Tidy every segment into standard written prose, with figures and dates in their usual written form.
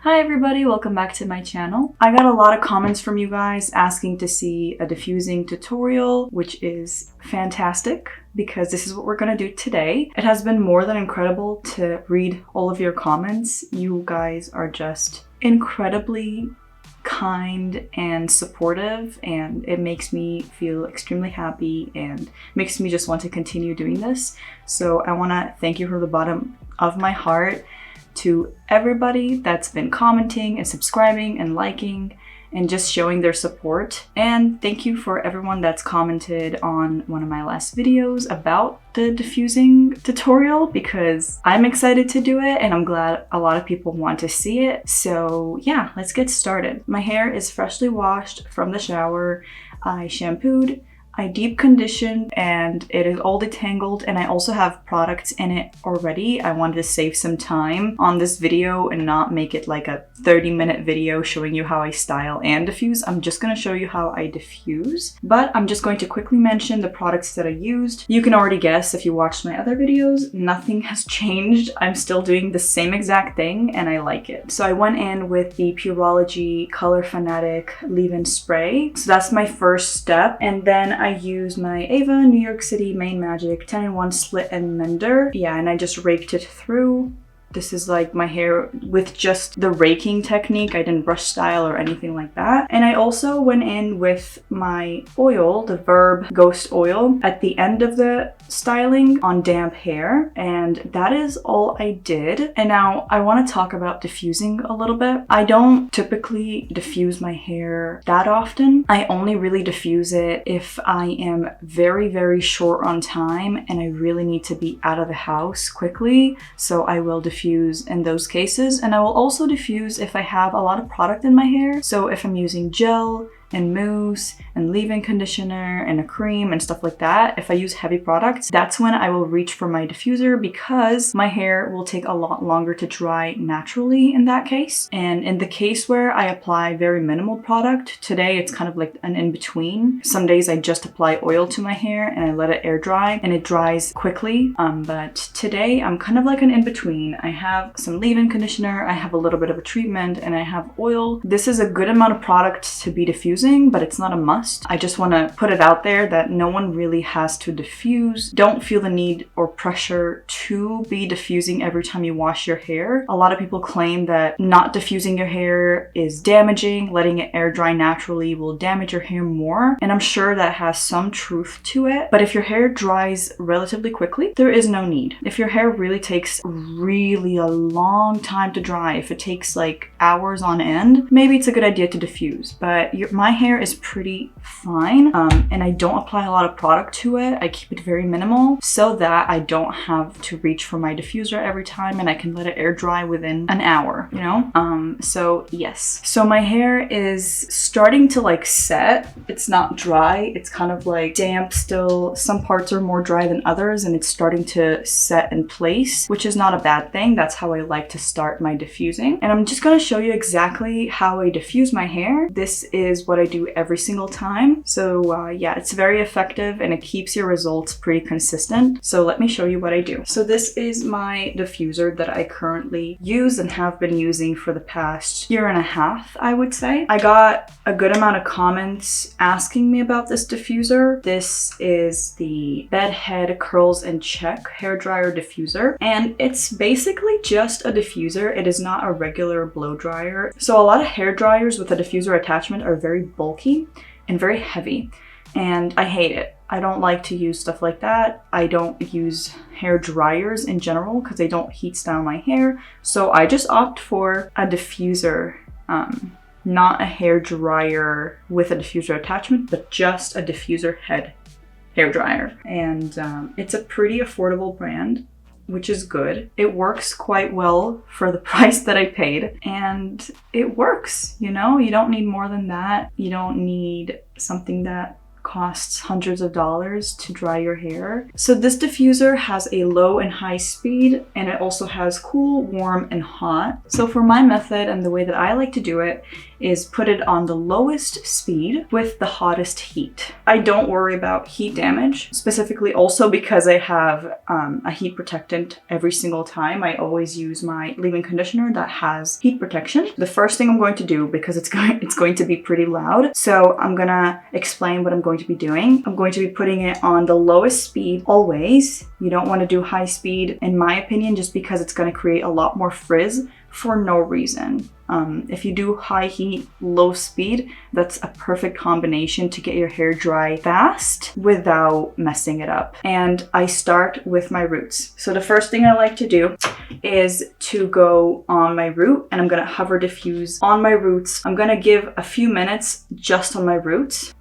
Hi everybody, welcome back to my channel. I got a lot of comments from you guys asking to see a diffusing tutorial, which is fantastic because this is what we're gonna do today. It has been more than incredible to read all of your comments. You guys are just incredibly kind and supportive, and it makes me feel extremely happy and makes me just want to continue doing this. So I want to thank you from the bottom of my heart to everybody that's been commenting and subscribing and liking and just showing their support. And thank you for everyone that's commented on one of my last videos about the diffusing tutorial, because I'm excited to do it and I'm glad a lot of people want to see it. So yeah, let's get started. My hair is freshly washed from the shower. I shampooed, I deep conditioned, and it is all detangled, and I also have products in it already. I wanted to save some time on this video and not make it like a 30-minute video showing you how I style and diffuse. I'm just going to show you how I diffuse, but I'm just going to quickly mention the products that I used. You can already guess if you watched my other videos, nothing has changed. I'm still doing the same exact thing and I like it. So I went in with the Pureology Color Fanatic Leave-In Spray. So that's my first step, and then I used my Ava New York City Main Magic 10-in-1 Split and Mender. Yeah, and I just raked it through. This is like my hair with just the raking technique. I didn't brush style or anything like that. And I also went in with my oil, the Verb Ghost Oil, at the end of the styling on damp hair. And that is all I did. And now I want to talk about diffusing a little bit. I don't typically diffuse my hair that often. I only really diffuse it if I am very, very short on time and I really need to be out of the house quickly. So I will diffuse in those cases, and I will also diffuse if I have a lot of product in my hair. So if I'm using gel and mousse and leave-in conditioner and a cream and stuff like that, if I use heavy products, that's when I will reach for my diffuser, because my hair will take a lot longer to dry naturally in that case. And in the case where I apply very minimal product, today it's kind of like an in-between. Some days I just apply oil to my hair and I let it air dry and it dries quickly. But today I'm kind of like an in-between. I have some leave-in conditioner, I have a little bit of a treatment, and I have oil. This is a good amount of product to be diffusing, but it's not a must. I just want to put it out there that no one really has to diffuse. Don't feel the need or pressure to be diffusing every time you wash your hair. A lot of people claim that not diffusing your hair is damaging, letting it air dry naturally will damage your hair more, and I'm sure that has some truth to it. But if your hair dries relatively quickly, there is no need. If your hair really takes really a long time to dry, if it takes like hours on end, maybe it's a good idea to diffuse. But my hair is pretty fine, and I don't apply a lot of product to it. I keep it very minimal so that I don't have to reach for my diffuser every time, and I can let it air dry within an hour, you know? So yes. So my hair is starting to like set. It's not dry. It's kind of like damp still. Some parts are more dry than others, and it's starting to set in place, which is not a bad thing. That's how I like to start my diffusing. And I'm just going to show you exactly how I diffuse my hair. This is what I do every single time. So yeah, it's very effective and it keeps your results pretty consistent. So let me show you what I do. So this is my diffuser that I currently use and have been using for the past year and a half, I would say. I got a good amount of comments asking me about this diffuser. This is the Bedhead Curls and Check hairdryer diffuser, and it's basically just a diffuser. It is not a regular blow dryer. So a lot of hair dryers with a diffuser attachment are very bulky and very heavy, and I hate it. I don't like to use stuff like that. I don't use hair dryers in general because they don't heat style my hair. So I just opt for a diffuser, not a hair dryer with a diffuser attachment, but just a diffuser head hair dryer. And it's a pretty affordable brand, which is good. It works quite well for the price that I paid, and it works, you know? You don't need more than that. You don't need something that costs hundreds of dollars to dry your hair. So this diffuser has a low and high speed, and it also has cool, warm, and hot. So for my method and the way that I like to do it is put it on the lowest speed with the hottest heat. I don't worry about heat damage, specifically also because I have a heat protectant every single time. I always use my leave-in conditioner that has heat protection. The first thing I'm going to do, because it's going to be pretty loud, so I'm gonna explain what I'm going to be doing. I'm going to be putting it on the lowest speed always. You don't want to do high speed, in my opinion, just because it's going to create a lot more frizz for no reason. If you do high heat, low speed, that's a perfect combination to get your hair dry fast without messing it up. And I start with my roots. So the first thing I like to do is to go on my root, and I'm gonna hover diffuse on my roots. I'm gonna give a few minutes just on my roots.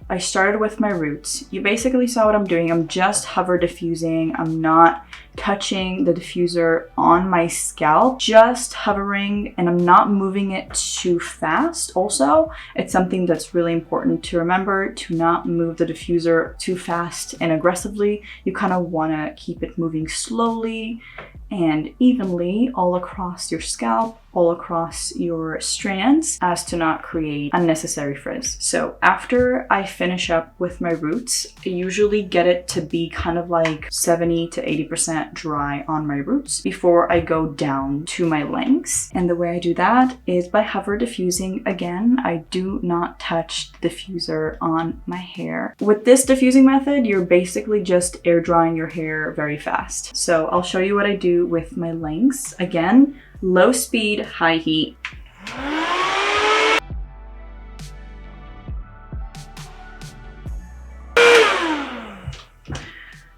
I started with my roots. You basically saw what I'm doing. I'm just hover diffusing. I'm not touching the diffuser on my scalp, just hovering, and I'm not moving it too fast. Also, it's something that's really important to remember, to not move the diffuser too fast and aggressively. You kind of want to keep it moving slowly and evenly all across your scalp, all across your strands, as to not create unnecessary frizz. So after I finish up with my roots, I usually get it to be kind of like 70 to 80% dry on my roots before I go down to my lengths. And the way I do that is by hover diffusing again. I do not touch the diffuser on my hair. With this diffusing method, you're basically just air drying your hair very fast. So I'll show you what I do with my lengths. Again, low speed, high heat.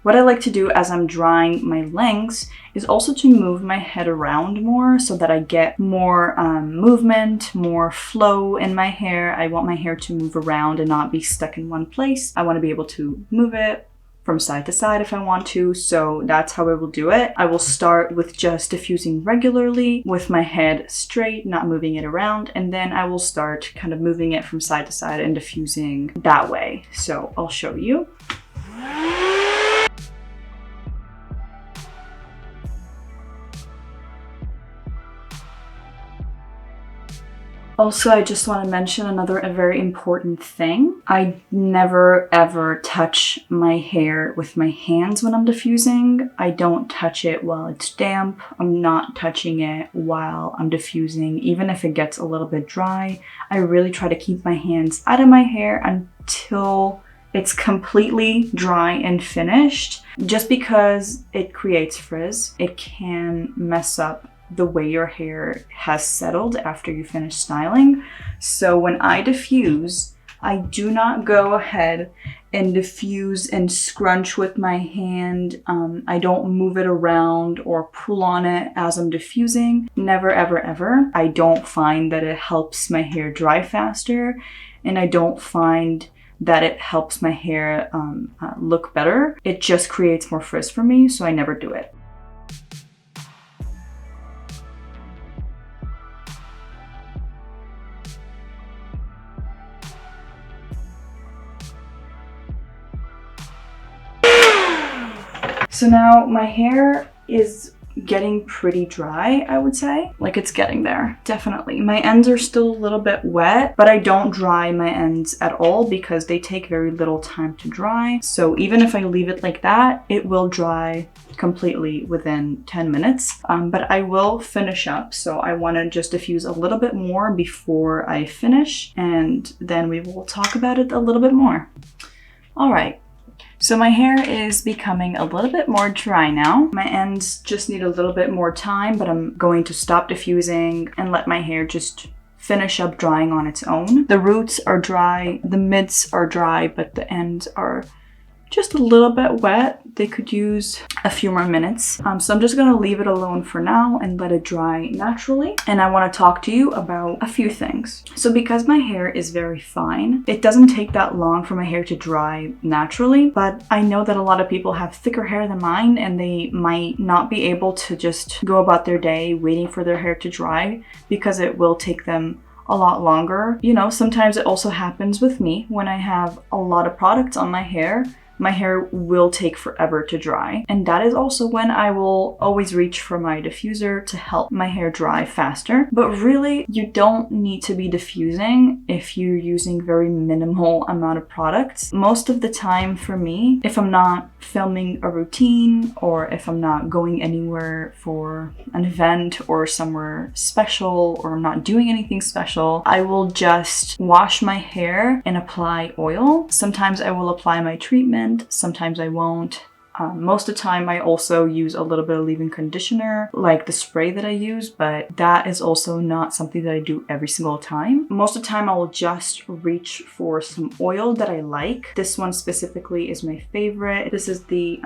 What I like to do as I'm drying my lengths is also to move my head around more so that I get more movement, more flow in my hair. I want my hair to move around and not be stuck in one place. I want to be able to move it from side to side if I want to, so that's how I will do it. I will start with just diffusing regularly with my head straight, not moving it around, and then I will start kind of moving it from side to side and diffusing that way. So I'll show you. Also, I just want to mention a very important thing. I never ever touch my hair with my hands when I'm diffusing. I don't touch it while it's damp. I'm not touching it while I'm diffusing. Even if it gets a little bit dry, I really try to keep my hands out of my hair until it's completely dry and finished. Just because it creates frizz, it can mess up the way your hair has settled after you finish styling. So when I diffuse, I do not go ahead and diffuse and scrunch with my hand. I don't move it around or pull on it as I'm diffusing. Never, ever, ever. I don't find that it helps my hair dry faster, and I don't find that it helps my hair look better. It just creates more frizz for me, so I never do it. So now my hair is getting pretty dry, I would say. Like, it's getting there, definitely. My ends are still a little bit wet, but I don't dry my ends at all because they take very little time to dry. So even if I leave it like that, it will dry completely within 10 minutes. But I will finish up, so I want to just diffuse a little bit more before I finish, and then we will talk about it a little bit more. All right. So my hair is becoming a little bit more dry now. My ends just need a little bit more time, but I'm going to stop diffusing and let my hair just finish up drying on its own. The roots are dry, the mids are dry, but the ends are just a little bit wet. They could use a few more minutes. So I'm just gonna leave it alone for now and let it dry naturally. And I wanna talk to you about a few things. So because my hair is very fine, it doesn't take that long for my hair to dry naturally, but I know that a lot of people have thicker hair than mine and they might not be able to just go about their day waiting for their hair to dry because it will take them a lot longer. You know, sometimes it also happens with me when I have a lot of products on my hair will take forever to dry. And that is also when I will always reach for my diffuser to help my hair dry faster. But really, you don't need to be diffusing if you're using very minimal amount of products. Most of the time for me, if I'm not filming a routine or if I'm not going anywhere for an event or somewhere special or I'm not doing anything special, I will just wash my hair and apply oil. Sometimes I will apply my treatment. Sometimes I won't. Most of the time I also use a little bit of leave-in conditioner, like the spray that I use, but that is also not something that I do every single time. Most of the time I will just reach for some oil that I like. This one specifically is my favorite. This is the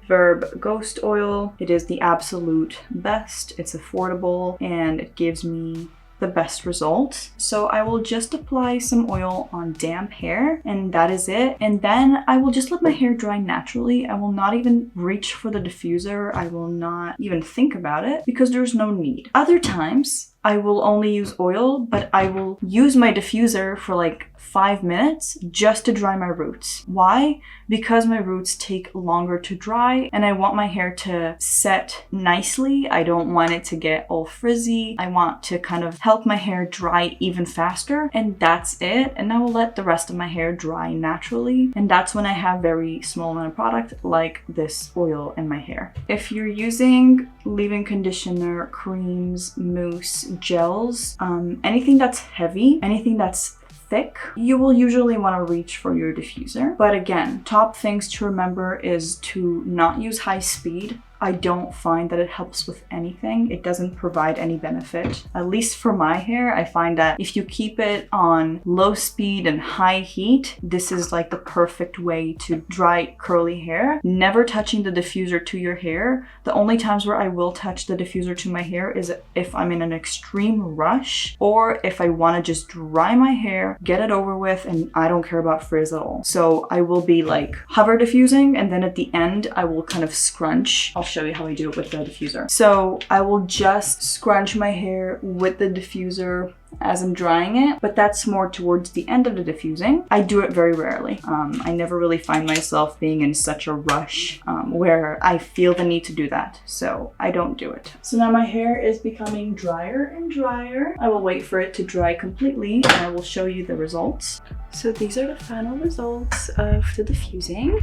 Verb Ghost Oil. It is the absolute best. It's affordable and it gives me the best results. So I will just apply some oil on damp hair and that is it. And then I will just let my hair dry naturally. I will not even reach for the diffuser. I will not even think about it because there's no need. Other times I will only use oil, but I will use my diffuser for like 5 minutes just to dry my roots. Why? Because my roots take longer to dry and I want my hair to set nicely. I don't want it to get all frizzy. I want to kind of help my hair dry even faster, and that's it. And I will let the rest of my hair dry naturally. And that's when I have very small amount of product like this oil in my hair. If you're using leave-in conditioner, creams, mousse, gels, anything that's heavy, anything that's thick, you will usually want to reach for your diffuser. But again, top things to remember is to not use high speed. I don't find that it helps with anything. It doesn't provide any benefit. At least for my hair, I find that if you keep it on low speed and high heat, this is like the perfect way to dry curly hair. Never touching the diffuser to your hair. The only times where I will touch the diffuser to my hair is if I'm in an extreme rush or if I want to just dry my hair, get it over with, and I don't care about frizz at all. So I will be like hover diffusing, and then at the end, I will kind of scrunch. I'll show you how I do it with the diffuser. So I will just scrunch my hair with the diffuser as I'm drying it, but that's more towards the end of the diffusing. I do it very rarely. I never really find myself being in such a rush where I feel the need to do that, so I don't do it. So now my hair is becoming drier and drier. I will wait for it to dry completely and I will show you the results. So these are the final results of the diffusing.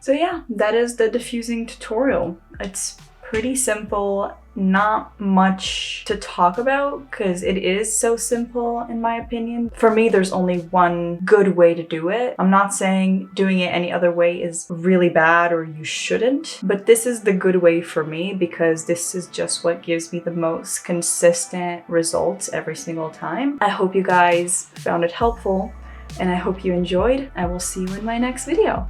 So yeah, that is the diffusing tutorial. It's pretty simple, not much to talk about because it is so simple in my opinion. For me, there's only one good way to do it. I'm not saying doing it any other way is really bad or you shouldn't, but this is the good way for me because this is just what gives me the most consistent results every single time. I hope you guys found it helpful and I hope you enjoyed. I will see you in my next video.